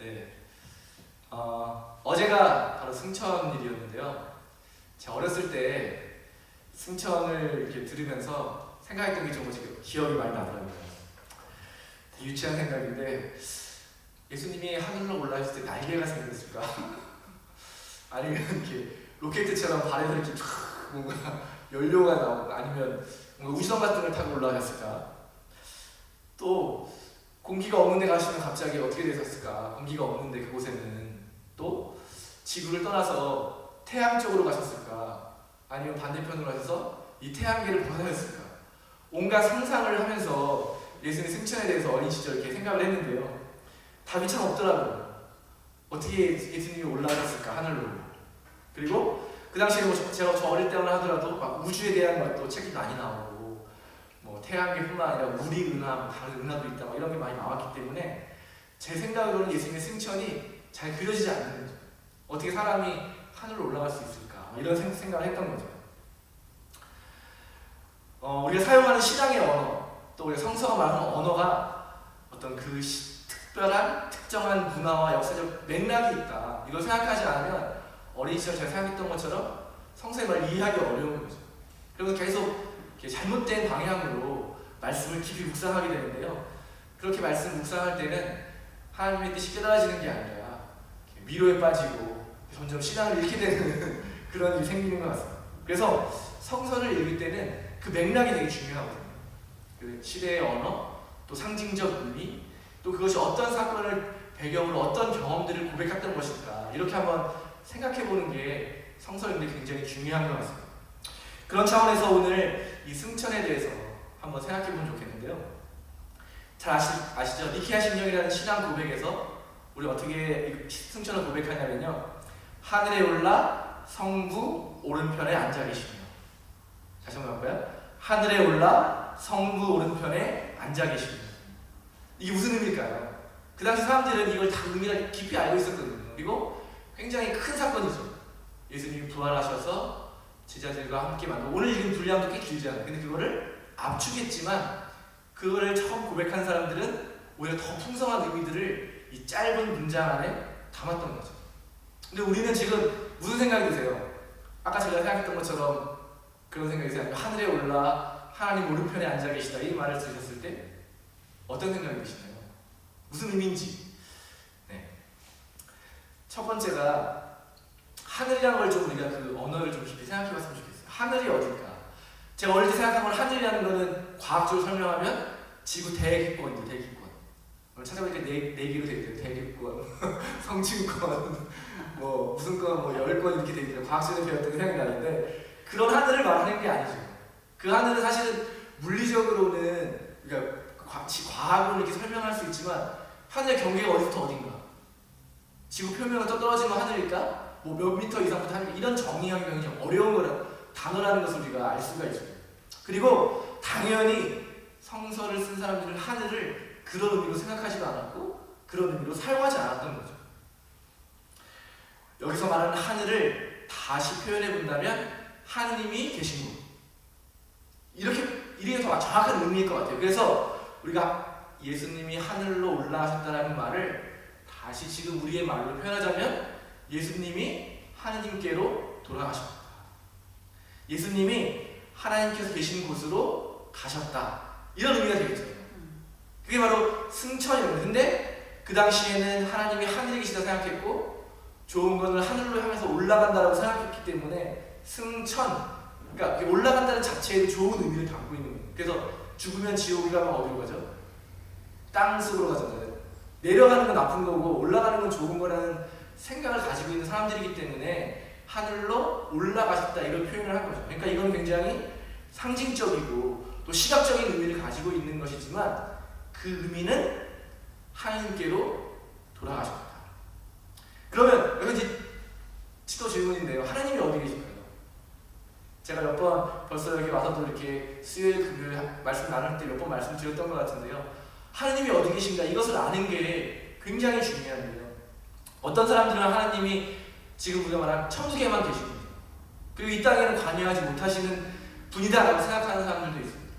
네. 어제가 바로 승천일이었는데요. 제가 어렸을 때 승천을 이렇게 들으면서 생각했던 게 좀 기억이 많이 나더라고요. 되게 유치한 생각인데, 예수님이 하늘로 올라가실 때 날개가 생겼을까? 아니면 이렇게 로켓처럼 발에서 이렇게 촥 뭔가 연료가 나오고, 아니면 뭔가 우주선 같은 걸 타고 올라가셨을까? 또 공기가 없는 데 가시면 갑자기 어떻게 되셨을까? 공기가 없는데 그곳에는 또 지구를 떠나서 태양 쪽으로 가셨을까? 아니면 반대편으로 가셔서 이 태양계를 벗어났을까? 온갖 상상을 하면서 예수님 승천에 대해서 어린 시절 이렇게 생각을 했는데요. 답이 참 없더라고요. 어떻게 예수님이 올라가셨을까? 하늘로. 그리고 그 당시에 제가 저 어릴 때만 하더라도 막 우주에 대한 것도 책이 많이 나오고, 뭐 태양계뿐만 아니라 우리 은하, 다른 은하도 있다, 뭐 이런 게 많이 나왔기 때문에 제 생각으로는 예수님의 승천이 잘 그려지지 않는 거죠. 어떻게 사람이 하늘로 올라갈 수 있을까? 이런 생각을 했던 거죠. 우리가 사용하는 신앙의 언어, 또 우리가 성서가 말하는 언어가 어떤 그 특별한 특정한 문화와 역사적 맥락이 있다, 이걸 생각하지 않으면 어린 시절 제가 생각했던 것처럼 성서의 말을 이해하기 어려운 거죠. 그리고 계속 잘못된 방향으로 말씀을 깊이 묵상하게 되는데요. 그렇게 말씀 묵상할 때는 하나님의 뜻이 깨달아지는 게 아니라 미로에 빠지고 점점 신앙을 잃게 되는 그런 일이 생기는 것 같습니다. 그래서 성서를 읽을 때는 그 맥락이 되게 중요하거든요. 그 시대의 언어, 또 상징적 의미, 또 그것이 어떤 사건을 배경으로 어떤 경험들을 고백했던 것일까, 이렇게 한번 생각해보는 게 성서 읽는 데 굉장히 중요한 것 같습니다. 그런 차원에서 오늘 이 승천에 대해서 한번 생각해보면 좋겠는데요. 잘 아시죠? 니케아 신령이라는 신앙 고백에서 우리 어떻게 승천을 고백하냐면요, 하늘에 올라 성부 오른편에 앉아 계시며. 다시 한번 할까요? 하늘에 올라 성부 오른편에 앉아 계시며. 이게 무슨 의미일까요? 그 당시 사람들은 이걸 다 의미를 깊이 알고 있었거든요. 그리고 굉장히 큰 사건이죠. 예수님이 부활하셔서 제자들과 함께 만나고, 오늘 읽은 분량도 꽤 길잖아요. 근데 그거를 압축했지만 그거를 처음 고백한 사람들은 오히려 더 풍성한 의미들을 이 짧은 문장 안에 담았던 거죠. 근데 우리는 지금 무슨 생각이 드세요? 아까 제가 생각했던 것처럼 그런 생각이 드세요? 하늘에 올라 하나님 오른편에 앉아 계시다, 이 말을 들으셨을 때 어떤 생각이 드시나요? 무슨 의미인지. 네. 첫 번째가 하늘이라는 걸 좀 우리가 그 언어를 좀 깊이 생각해봤으면 좋겠어요. 하늘이 어딜까? 제가 어릴 때 생각한 건, 하늘이라는 거는 과학적으로 설명하면 지구 대기권이죠, 대기권. 오늘 찾아보니까 네 개로 되어 있대요. 대기권, 성층권, 뭐 무슨 권, 뭐 10권 이렇게 되어 있대요. 과학적으로 배웠던 게 생각이 나는데, 그런 하늘을 말하는 게 아니죠. 그 하늘은 사실은 물리적으로는 그러니까 과학으로 이렇게 설명할 수 있지만, 하늘의 경계가 어디부터 어딘가, 지구 표면으로 떨어지면 하늘일까? 뭐 몇 미터 이상부터 하늘일까? 이런 정의하기가 굉장히 어려운 거라, 단어라는 것을 우리가 알 수가 있어요. 그리고 당연히 성서를 쓴 사람들은 하늘을 그런 의미로 생각하지도 않았고 그런 의미로 사용하지 않았던 거죠. 여기서 말하는 하늘을 다시 표현해 본다면 하느님이 계신 곳, 이게 더 정확한 의미일 것 같아요. 그래서 우리가 예수님이 하늘로 올라가셨다는 말을 다시 지금 우리의 말로 표현하자면, 예수님이 하느님께로 돌아가셨다, 예수님이 하나님께서 계신 곳으로 가셨다, 이런 의미가 되겠죠. 그게 바로 승천이거든요. 근데 그 당시에는 하나님이 하늘에 계시다 생각했고 좋은 것을 하늘로 향해서 올라간다라고 생각했기 때문에 승천, 그러니까 올라간다는 자체에도 좋은 의미를 담고 있는 거예요. 그래서 죽으면 지옥이 가면 어디로 가죠? 땅속으로 가잖아요. 내려가는 건 나쁜 거고 올라가는 건 좋은 거라는 생각을 가지고 있는 사람들이기 때문에 하늘로 올라가셨다, 이런 표현을 한 거죠. 그러니까 이건 굉장히 상징적이고 또 시각적인 의미를 가지고 있는 것이지만, 그 의미는 하나님께로 돌아가셨다. 그러면 여기 이제 또 질문인데요, 하나님이 어디 계실까요? 제가 몇 번 벌써 여기 와서도 이렇게 수요일, 금요일 말씀 나눌 때 몇 번 말씀드렸던 것 같은데요, 하나님이 어디 계신가, 이것을 아는 게 굉장히 중요한데요. 어떤 사람들은 하나님이 지금 우리가 말한 천국에만 계십니다. 그리고 이 땅에는 관여하지 못하시는 분이다라고 생각하는 사람들도 있습니다.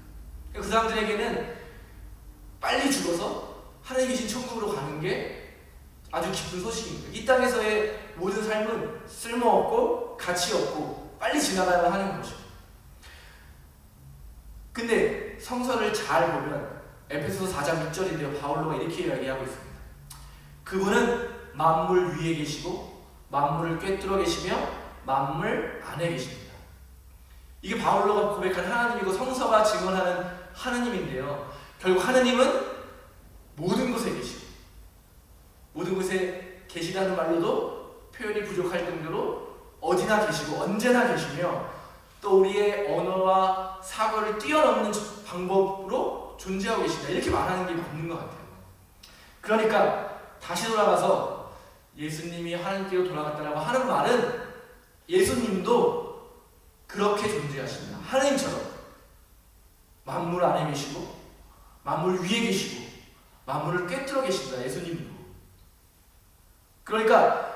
그 사람들에게는 빨리 죽어서 하나님 계신 천국으로 가는 게 아주 기쁜 소식입니다. 이 땅에서의 모든 삶은 쓸모없고 가치 없고 빨리 지나가야만 하는 것입니다. 근데 성서를 잘 보면 에베소서 4장 6절인데요. 바울로가 이렇게 이야기하고 있습니다. 그분은 만물 위에 계시고 만물을 꿰뚫어 계시며 만물 안에 계십니다. 이게 바울로가 고백한 하나님이고 성서가 증언하는 하나님인데요. 결국 하나님은 모든 곳에 계시고 모든 곳에 계시다는 말로도 표현이 부족할 정도로 어디나 계시고 언제나 계시며 또 우리의 언어와 사고를 뛰어넘는 방법으로 존재하고 계신다. 이렇게 말하는 게 맞는 것 같아요. 그러니까 다시 돌아가서 예수님이 하나님께로 돌아갔다라고 하는 말은 예수님도 그렇게 존재하신다. 하나님처럼 만물 안에 계시고 만물 위에 계시고 만물을 꿰뚫어 계신다. 예수님도. 그러니까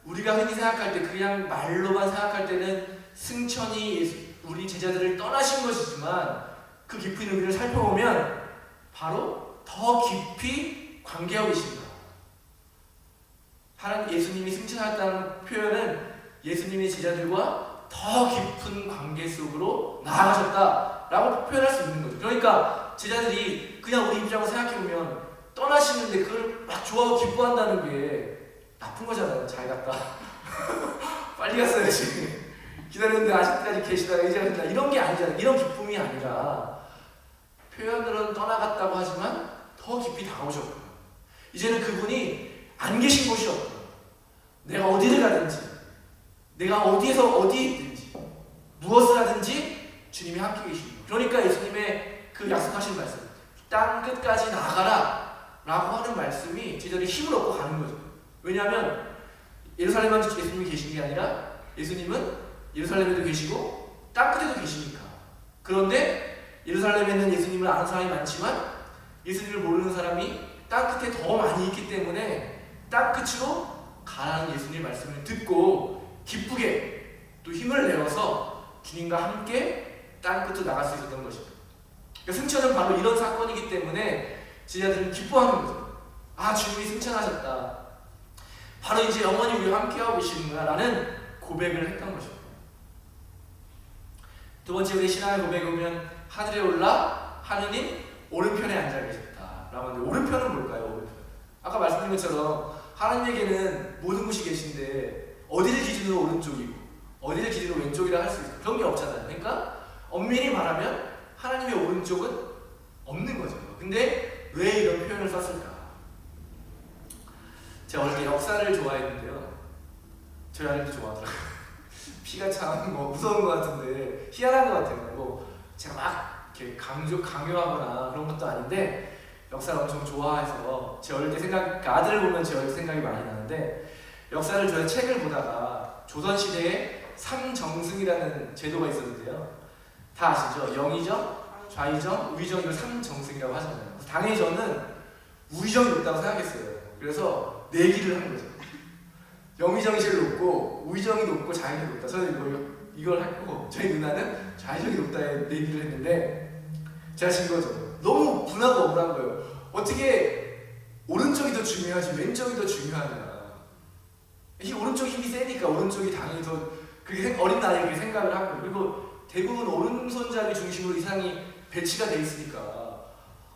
우리가 흔히 생각할 때 그냥 말로만 생각할 때는 승천이 우리 제자들을 떠나신 것이지만 그 깊은 의미를 살펴보면 바로 더 깊이 관계하고 계십니다. 하나님 예수님이 승천하였다는 표현은 예수님의 제자들과 더 깊은 관계 속으로 나아가셨다라고 표현할 수 있는 거죠. 그러니까 제자들이 그냥 우리 입장으로 생각해보면 떠나시는데 그걸 막 좋아하고 기뻐한다는 게 나쁜 거잖아요. 잘 갔다. 빨리 갔어야지. 기다렸는데 아직까지 계시다가 이제 간다. 이런 게 아니잖아요. 이런 기쁨이 아니라 표현으로는 떠나갔다고 하지만 더 깊이 다가오셨고 이제는 그분이 안 계신 곳이 없고 내가 어디를 가든지 내가 어디에서 어디에 있든지 무엇을 하든지 주님이 함께 계십니다. 그러니까 예수님의 그 약속하신 말씀 땅 끝까지 나가라 라고 하는 말씀이 제자들이 힘을 얻고 가는 거죠. 왜냐하면 예루살렘만 예수님이 계신 게 아니라 예수님은 예루살렘에도 계시고 땅 끝에도 계시니까. 그런데 예루살렘에는 예수님을 아는 사람이 많지만 예수님을 모르는 사람이 땅 끝에 더 많이 있기 때문에 땅 끝으로 가라는 예수님의 말씀을 듣고 기쁘게 또 힘을 내어서 주님과 함께 땅 끝으로 나갈 수 있었던 것입니다. 그러니까 승천은 바로 이런 사건이기 때문에 제자들은 기뻐하는 거죠. 아, 주님이 승천하셨다. 바로 이제 영원히 우리와 함께하고 계시는구나라는 고백을 했던 것입니다. 두 번째 우리 신앙의 고백에 보면 하늘에 올라 하느님 오른편에 앉아 계셨다라고 하는데 오른편은 뭘까요? 오른편. 아까 말씀드린 것처럼 하나님에게는 모든 곳이 계신데 어디를 기준으로 오른쪽이고 어디를 기준으로 왼쪽이라 할 수 있어요. 그런 게 없잖아요. 그러니까 엄밀히 말하면 하나님의 오른쪽은 없는 거죠. 근데 왜 이런 표현을 썼을까? 제가 어릴 때 역사를 좋아했는데요. 저희 아들도 좋아하더라고요. 피가 참 무서운 것 같은데 희한한 것 같아요. 제가 막 이렇게 강요하거나 그런 것도 아닌데 역사를 엄청 좋아해서 제 어릴 때 그러니까 아들을 보면 제 어릴 때 생각이 많이 나는데 역사를 좋아해 책을 보다가 조선시대에 삼정승이라는 제도가 있었는데요. 다 아시죠? 영의정, 좌의정, 우의정 이걸 삼정승이라고 하잖아요. 그래서 당연히 저는 우의정이 높다고 생각했어요. 그래서 내기를 한 거죠. 영의정이 제일 높고 우의정이 높고 좌의정이 높다. 저는 이걸 했고 저희 누나는 좌의정이 높다에 내기를 했는데 제가 진 거죠. 너무 분하고 억울한 거예요. 어떻게 오른쪽이 더 중요하지 왼쪽이 더 중요하냐. 이 오른쪽 힘이 세니까 오른쪽이 당연히 더 그렇게 어린 나이에 그렇게 생각을 하고 그리고 대부분 오른손잡이 중심으로 이상이 배치가 돼 있으니까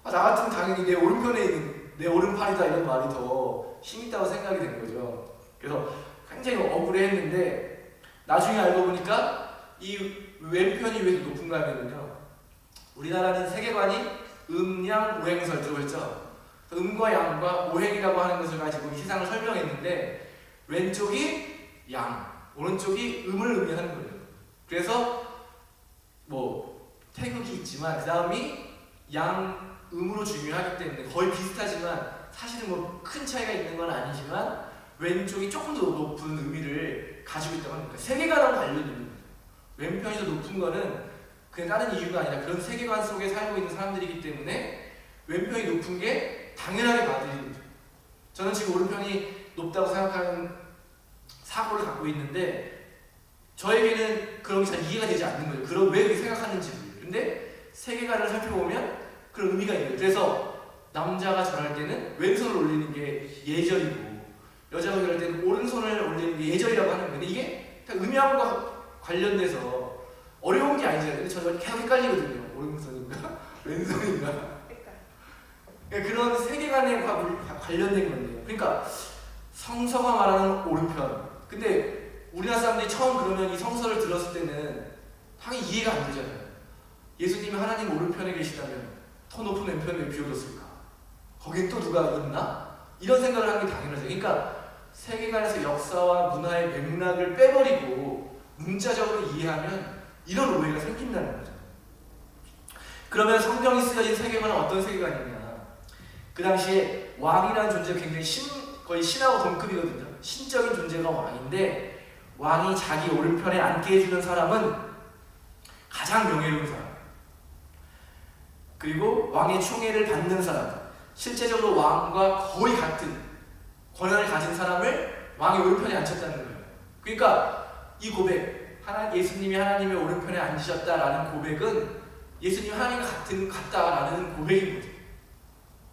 나 같으면 당연히 내 오른편에 있는 내 오른팔이다 이런 말이 더 힘있다고 생각이 된 거죠. 그래서 굉장히 억울해했는데 나중에 알고 보니까 이 왼편이 왜 높은가 하면요. 우리나라는 세계관이 음양 오행설 들어보셨죠? 음과 양과 오행이라고 하는 것을 가지고 세상을 설명했는데 왼쪽이 양, 오른쪽이 음을 의미하는 거예요. 그래서 태극이 있지만 그 다음이 양, 음으로 중요하기 때문에 거의 비슷하지만 사실은 큰 차이가 있는 건 아니지만 왼쪽이 조금 더 높은 의미를 가지고 있다고 합니다. 세계관하고 관련이 있는 거예요. 왼편이 더 높은 거는 그냥 다른 이유가 아니라 그런 세계관 속에 살고 있는 사람들이기 때문에 왼편이 높은 게 당연하게 받아들이는 거죠. 저는 지금 오른편이 높다고 생각하는 사고를 갖고 있는데 저에게는 그런 게 잘 이해가 되지 않는 거죠. 그런 왜 그렇게 생각하는지. 근데 세계관을 살펴보면 그런 의미가 있는 거예요. 그래서 남자가 절할 때는 왼손을 올리는 게 예절이고 여자가 이럴 때 오른손을 올리는 게 예절이라고 하는 건데 이게 다 음양과 관련돼서 어려운 게 아니잖아요. 근데 저는 계속 헷갈리거든요. 오른손인가? 왼손인가? 그런 세계관에 관련된 건데요. 그러니까 성서가 말하는 오른편. 근데 우리나라 사람들이 처음 그러면 이 성서를 들었을 때는 당연히 이해가 안 되잖아요. 예수님이 하나님 오른편에 계시다면 더 높은 왼편을 왜 비워뒀을까? 거긴 또 누가 있나? 이런 생각을 하는 게 당연하죠. 그러니까 세계관에서 역사와 문화의 맥락을 빼버리고 문자적으로 이해하면 이런 오해가 생긴다는 거죠. 그러면 성경이 쓰여진 세계관은 어떤 세계관이냐? 그 당시에 왕이라는 존재가 굉장히 거의 신하고 동급이거든요. 신적인 존재가 왕인데 왕이 자기 오른편에 앉게 해주는 사람은 가장 명예로운 사람, 그리고 왕의 충애를 받는 사람, 실제적으로 왕과 거의 같은 권한을 가진 사람을 왕의 오른편에 앉혔다는 거예요. 그러니까 이 고백, 예수님이 하나님의 오른편에 앉으셨다라는 고백은 예수님이 하나님과 같다라는 고백인 거죠.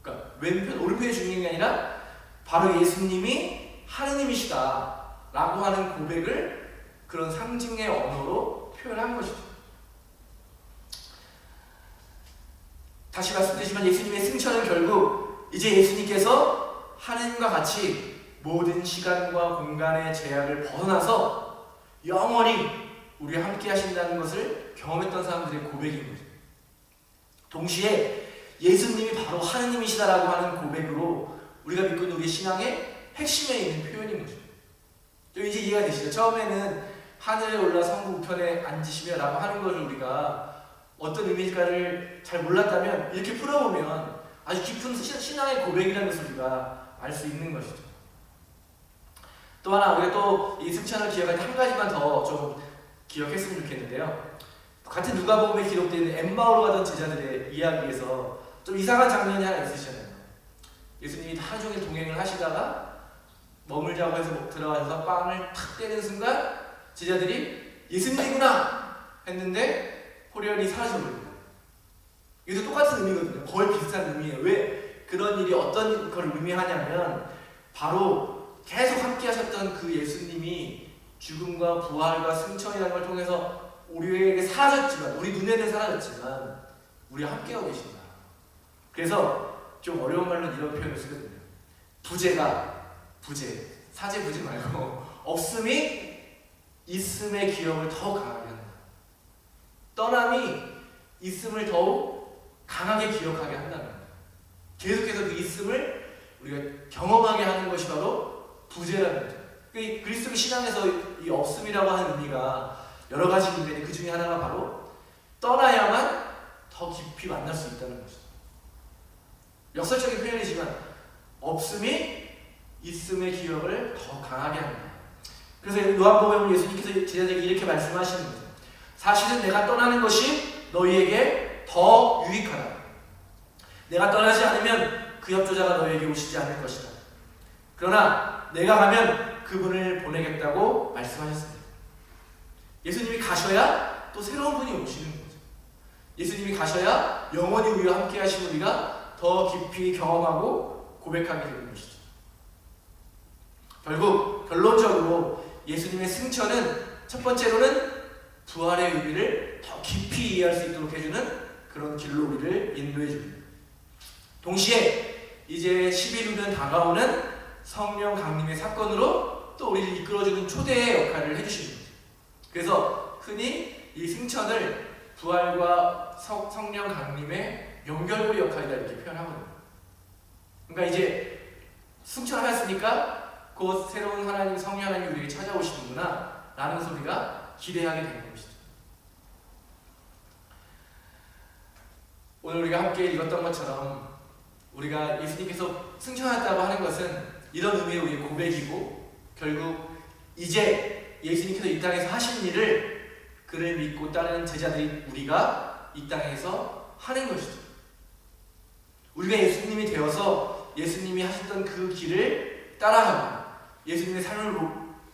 그러니까 왼편, 오른편이 중요한 게 아니라 바로 예수님이 하느님이시다라고 하는 고백을 그런 상징의 언어로 표현한 것이죠. 다시 말씀드리지만 예수님의 승천은 결국 이제 예수님께서 하느님과 같이 모든 시간과 공간의 제약을 벗어나서 영원히 우리와 함께 하신다는 것을 경험했던 사람들의 고백인 거죠. 동시에 예수님이 바로 하느님이시다라고 하는 고백으로 우리가 믿고 있는 우리 신앙의 핵심에 있는 표현인 거죠. 이제 이해가 되시죠? 처음에는 하늘에 올라 성부 우편에 앉으시며 라고 하는 것을 우리가 어떤 의미일까를 잘 몰랐다면 이렇게 풀어보면 아주 깊은 신앙의 고백이라는 것을 우리가 알 수 있는 것이죠. 또 하나 우리가 또 이 승천을 기억할 때 한 가지만 더 좀 기억했으면 좋겠는데요. 같은 누가복음에 기록되어 있는 엠마오로 가던 제자들의 이야기에서 좀 이상한 장면이 하나 있으시잖아요. 예수님이 하루 종일 동행을 하시다가 머물자고 해서 들어가서 빵을 탁 때리는 순간 제자들이 예수님이구나 했는데 호련히 사라져버립니다. 이것도 똑같은 의미거든요. 거의 비슷한 의미예요. 왜 그런 일이 어떤 걸 의미하냐면 바로 계속 함께 하셨던 그 예수님이 죽음과 부활과 승천이라는 걸 통해서 우리에게 사라졌지만, 우리 눈에는 사라졌지만 우리와 함께하고 계신다. 그래서 좀 어려운 말로 이런 표현을 쓰거든요. 부재, 사제 부재 말고 없음이 있음의 기억을 더 강하게 한다. 떠남이 있음을 더욱 강하게 기억하게 한다는 거예요. 계속해서 그 있음을 우리가 경험하게 하는 것이 바로 부재라는 거죠. 그리스도 신앙에서 이 없음이라고 하는 의미가 여러 가지 있는데 그 중에 하나가 바로 떠나야만 더 깊이 만날 수 있다는 것이죠. 역설적인 표현이지만 없음이 있음의 기억을 더 강하게 합니다. 그래서 요한복음에 보면 예수님께서 제자들에게 이렇게 말씀하시는 거죠. 사실은 내가 떠나는 것이 너희에게 더 유익하다. 내가 떠나지 않으면 그 협조자가 너희에게 오시지 않을 것이다. 그러나 내가 가면 그분을 보내겠다고 말씀하셨습니다. 예수님이 가셔야 또 새로운 분이 오시는 거죠. 예수님이 가셔야 영원히 우리와 함께 하신 우리가 더 깊이 경험하고 고백하게 되는 것이죠. 결국 결론적으로 예수님의 승천은 첫 번째로는 부활의 의미를 더 깊이 이해할 수 있도록 해주는 그런 길로 우리를 인도해 줍니다. 동시에 이제 10일 후면 다가오는 성령 강림의 사건으로 또 우리를 이끌어주는 초대의 역할을 해주시는 거죠. 그래서 흔히 이 승천을 부활과 성령 강림의 연결고리 역할이다 이렇게 표현하거든요. 그러니까 이제 승천하였으니까 곧 새로운 하나님, 성령 하나님이 우리에게 찾아오시는구나 라는 소리가 기대하게 되는 것이죠. 오늘 우리가 함께 읽었던 것처럼 우리가 예수님께서 승천하였다고 하는 것은 이런 의미의 우리의 고백이고 결국 이제 예수님께서 이 땅에서 하신 일을 그를 믿고 따르는 제자들인 우리가 이 땅에서 하는 것이죠. 우리가 예수님이 되어서 예수님이 하셨던 그 길을 따라하고 예수님의 삶을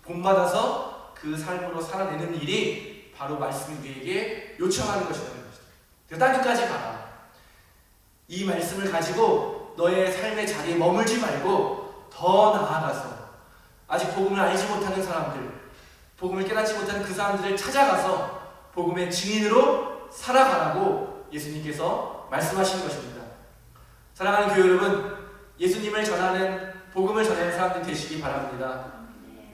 본받아서 그 삶으로 살아내는 일이 바로 말씀이 우리에게 요청하는 것이라는 것이죠. 그래서 땅끝까지 가라. 이 말씀을 가지고 너의 삶의 자리에 머물지 말고 더 나아가서 아직 복음을 알지 못하는 사람들, 복음을 깨닫지 못하는 그 사람들을 찾아가서 복음의 증인으로 살아가라고 예수님께서 말씀하시는 것입니다. 사랑하는 교회 여러분, 예수님을 전하는, 복음을 전하는 사람들이 되시기 바랍니다.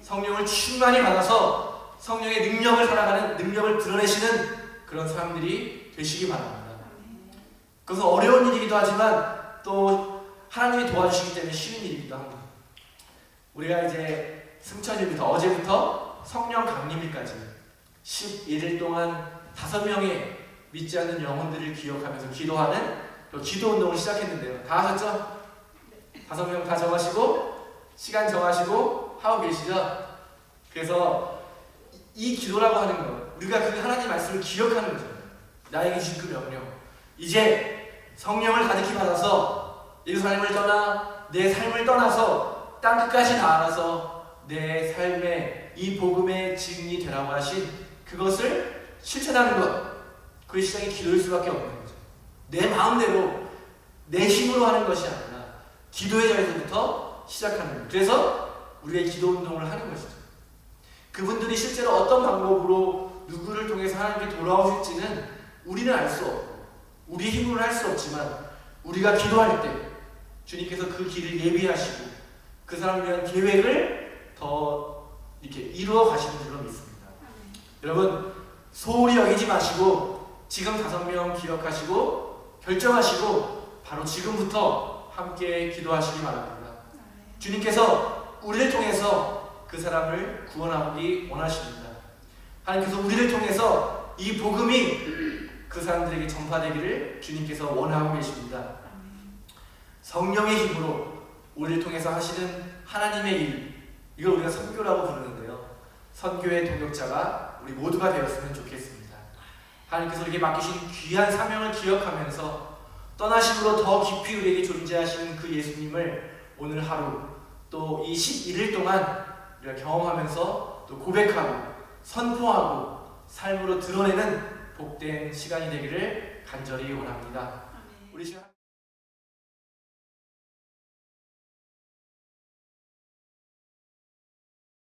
성령을 충만히 받아서 성령의 능력을 살아가는, 능력을 드러내시는 그런 사람들이 되시기 바랍니다. 그것은 어려운 일이기도 하지만 또 하나님이 도와주시기 때문에 쉬운 일이기도 합니다. 우리가 이제 승천일부터, 어제부터 성령 강림일까지 11일 동안 5명의 믿지 않는 영혼들을 기억하면서 기도하는 또 기도 운동을 시작했는데요. 다 하셨죠? 5명 다 정하시고 시간 정하시고 하고 계시죠? 그래서 이 기도라고 하는 것, 우리가 그 하나님 말씀을 기억하는 거죠. 나에게 주신 그 명령, 이제 성령을 가득히 받아서 예루살렘을 떠나 내 삶을 떠나서 땅끝까지 나아가서 내 삶의 이 복음의 증인이 되라고 하신 그것을 실천하는 것, 그의 시작이 기도일 수밖에 없는 거죠. 내 마음대로 내 힘으로 하는 것이 아니라 기도의 자리에서부터 시작하는 거예요. 그래서 우리의 기도 운동을 하는 것이죠. 그분들이 실제로 어떤 방법으로 누구를 통해서 하나님께 돌아오실지는 우리는 알 수 없고 우리 힘으로는 할 수 없지만 우리가 기도할 때 주님께서 그 길을 예비하시고 그 사람을 위한 계획을 더 이렇게 이루어 가시는 줄로 믿습니다. 여러분, 소홀히 여기지 마시고 지금 5명 기억하시고 결정하시고 바로 지금부터 함께 기도하시기 바랍니다. 주님께서 우리를 통해서 그 사람을 구원하기 원하십니다. 하나님께서 우리를 통해서 이 복음이 그 사람들에게 전파되기를 주님께서 원하고 계십니다. 성령의 힘으로 우리를 통해서 하시는 하나님의 일, 이걸 우리가 선교라고 부르는데요. 선교의 동역자가 우리 모두가 되었으면 좋겠습니다. 하나님께서 우리에게 맡기신 귀한 사명을 기억하면서 떠나심으로 더 깊이 우리에게 존재하시는 그 예수님을 오늘 하루 또 이 11일 동안 우리가 경험하면서 또 고백하고 선포하고 삶으로 드러내는 복된 시간이 되기를 간절히 원합니다. 우리 시간